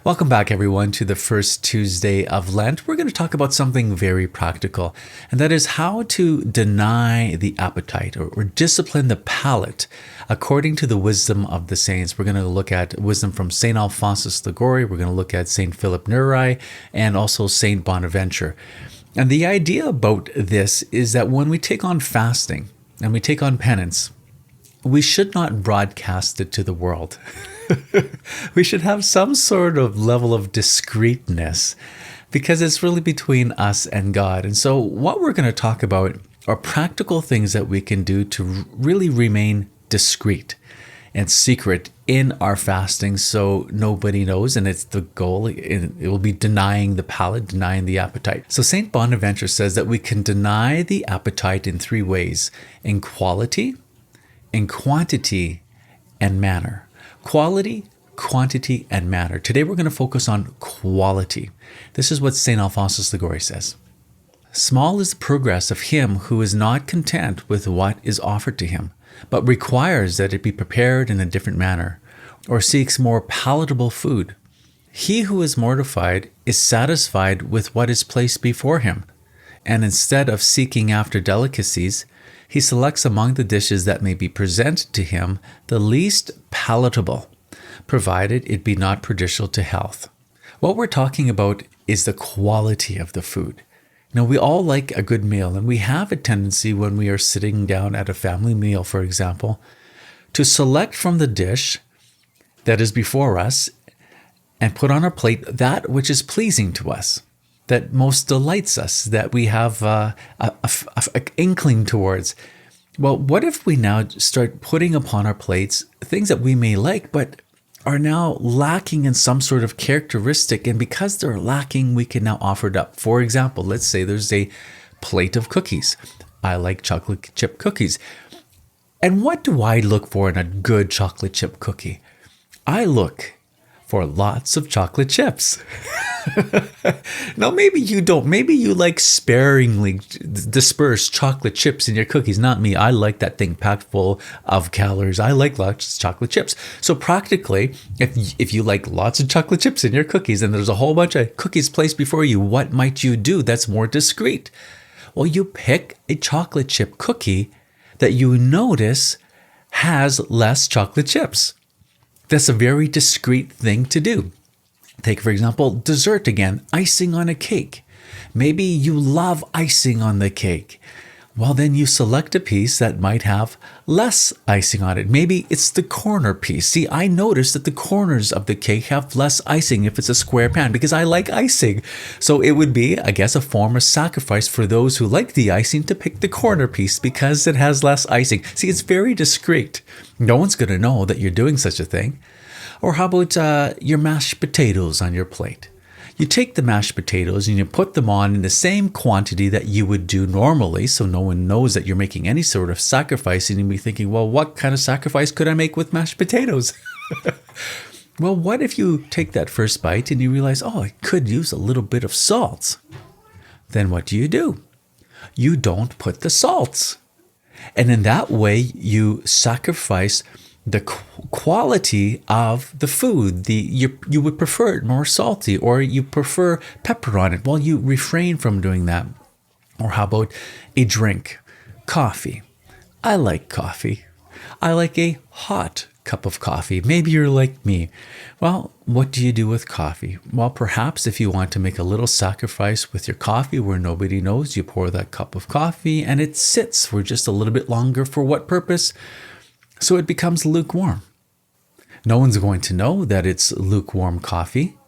Welcome back, everyone, to the first Tuesday of Lent. We're going to talk about something very practical, and that is how to deny the appetite or discipline the palate according to the wisdom of the saints. We're going to look at wisdom from St Alphonsus the Gory. We're going to look at St Philip Neri and also St Bonaventure. And the idea about this is that when we take on fasting and we take on penance, we should not broadcast it to the world. We should have some sort of level of discreetness because it's really between us and God. And so what we're going to talk about are practical things that we can do to really remain discreet and secret in our fasting so nobody knows. And it's the goal. It will be denying the palate, denying the appetite. So St Bonaventure says that we can deny the appetite in three ways: in quality, in quantity, and manner. Quality, quantity, and manner. Today we're going to focus on quality. This is what St Alphonsus the Gory says. Small is the progress of him who is not content with what is offered to him, but requires that it be prepared in a different manner, or seeks more palatable food. He who is mortified is satisfied with what is placed before him, and instead of seeking after delicacies, he selects among the dishes that may be presented to him the least palatable, provided it be not prejudicial to health. What we're talking about is the quality of the food. Now, we all like a good meal, and we have a tendency when we are sitting down at a family meal, for example, to select from the dish that is before us and put on our plate that which is pleasing to us, that most delights us, that we have an inkling towards. Well, what if we now start putting upon our plates things that we may like, but are now lacking in some sort of characteristic, and because they're lacking, we can now offer it up. For example, let's say there's a plate of cookies. I like chocolate chip cookies. And what do I look for in a good chocolate chip cookie? I look for lots of chocolate chips. Now, maybe you don't. Maybe you like sparingly dispersed chocolate chips in your cookies. Not me. I like that thing packed full of calories. I like lots of chocolate chips. So practically, if you like lots of chocolate chips in your cookies and there's a whole bunch of cookies placed before you, what might you do that's more discreet? Well, you pick a chocolate chip cookie that you notice has less chocolate chips. That's a very discreet thing to do. Take, for example, dessert again, icing on a cake. Maybe you love icing on the cake. Well, then you select a piece that might have less icing on it. Maybe it's the corner piece. See, I noticed that the corners of the cake have less icing if it's a square pan because I like icing. So it would be, I guess, a form of sacrifice for those who like the icing to pick the corner piece because it has less icing. See, it's very discreet. No one's going to know that you're doing such a thing. Or how about your mashed potatoes on your plate? You take the mashed potatoes and you put them on in the same quantity that you would do normally, so no one knows that you're making any sort of sacrifice, and you'll be thinking, well, what kind of sacrifice could I make with mashed potatoes? Well, what if you take that first bite and you realize, oh, I could use a little bit of salt? Then what do? You don't put the salts. And in that way, you sacrifice the quality of the food. You would prefer it more salty, or you prefer pepper on it. Well, you refrain from doing that. Or how about a drink? Coffee. I like coffee. I like a hot cup of coffee. Maybe you're like me. Well, what do you do with coffee? Well, perhaps if you want to make a little sacrifice with your coffee where nobody knows, you pour that cup of coffee and it sits for just a little bit longer. For what purpose? So it becomes lukewarm. No one's going to know that it's lukewarm coffee,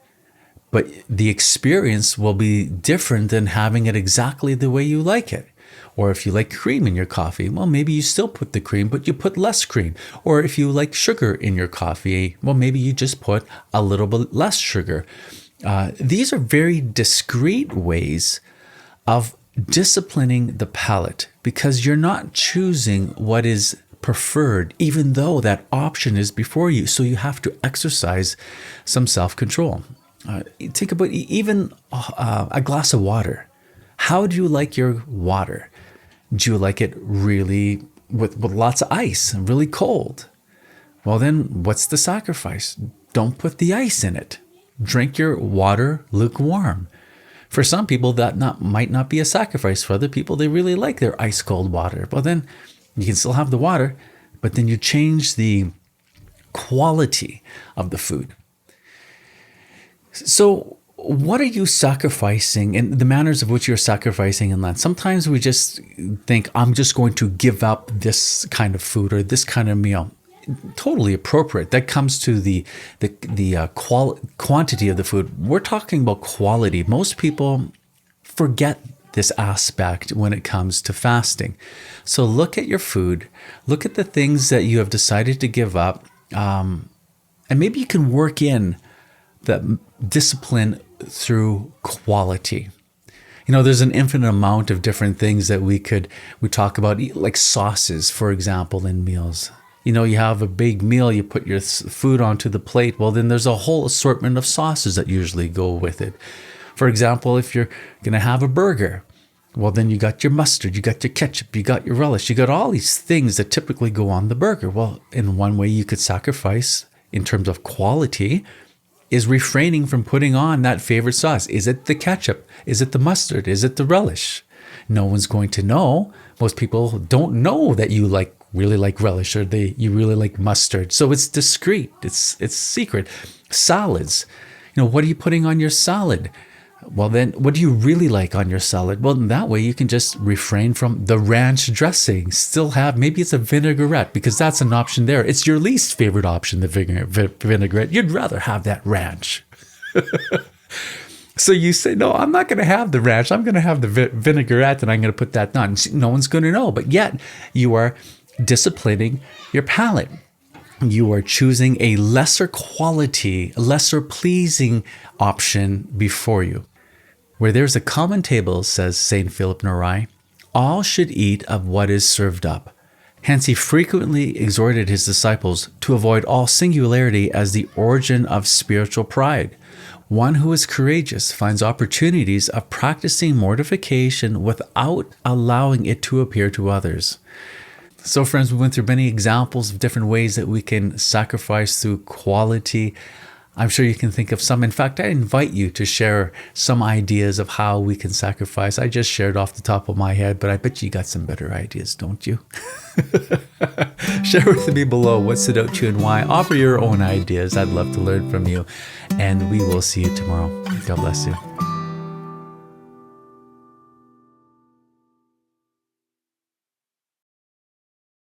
but the experience will be different than having it exactly the way you like it. Or if you like cream in your coffee, well, maybe you still put the cream, but you put less cream. Or if you like sugar in your coffee, well, maybe you just put a little bit less sugar. These are very discreet ways of disciplining the palate because you're not choosing what is preferred, even though that option is before you. So you have to exercise some self-control. Think about even a glass of water. How do you like your water? Do you like it really with lots of ice and really cold? Well, then what's the sacrifice? Don't put the ice in it. drink your water lukewarm. For some people, that might not be a sacrifice. For other people, they really like their ice cold water. Well, then you can still have the water, but then you change the quality of the food. So what are you sacrificing, and the manners of which you're sacrificing in Lent? Sometimes we just think, I'm just going to give up this kind of food or this kind of meal. Totally appropriate. That comes to the quantity of the food. We're talking about quality. Most people forget this aspect when it comes to fasting. So look at your food, look at the things that you have decided to give up, and maybe you can work in the discipline through quality. There's an infinite amount of different things that we talk about, like sauces, for example, in meals. You have a big meal, you put your food onto the plate. Well, then there's a whole assortment of sauces that usually go with it. For example, if you're going to have a burger, well, then you got your mustard, you got your ketchup, you got your relish, you got all these things that typically go on the burger. Well, in one way you could sacrifice in terms of quality is refraining from putting on that favorite sauce. Is it the ketchup? Is it the mustard? Is it the relish? No one's going to know. Most people don't know that you really like relish or you really like mustard. So it's discreet. It's secret. Salads. What are you putting on your salad? Well, then what do you really like on your salad? Well, in that way you can just refrain from the ranch dressing. Still have, maybe it's a vinaigrette, because that's an option there. It's your least favorite option, the vinaigrette. You'd rather have that ranch. So you say, no, I'm not going to have the ranch. I'm going to have the vinaigrette, and I'm going to put that on. No one's going to know. But yet you are disciplining your palate. You are choosing a lesser quality, lesser pleasing option before you. Where there's a common table, says St. Philip Neri, all should eat of what is served up. Hence he frequently exhorted his disciples to avoid all singularity as the origin of spiritual pride. One who is courageous finds opportunities of practicing mortification without allowing it to appear to others. So friends, we went through many examples of different ways that we can sacrifice through quality. I'm sure you can think of some. In fact, I invite you to share some ideas of how we can sacrifice. I just shared off the top of my head, but I bet you got some better ideas, don't you? Share with me below what stood out to you and why. Offer your own ideas. I'd love to learn from you. And we will see you tomorrow. God bless you.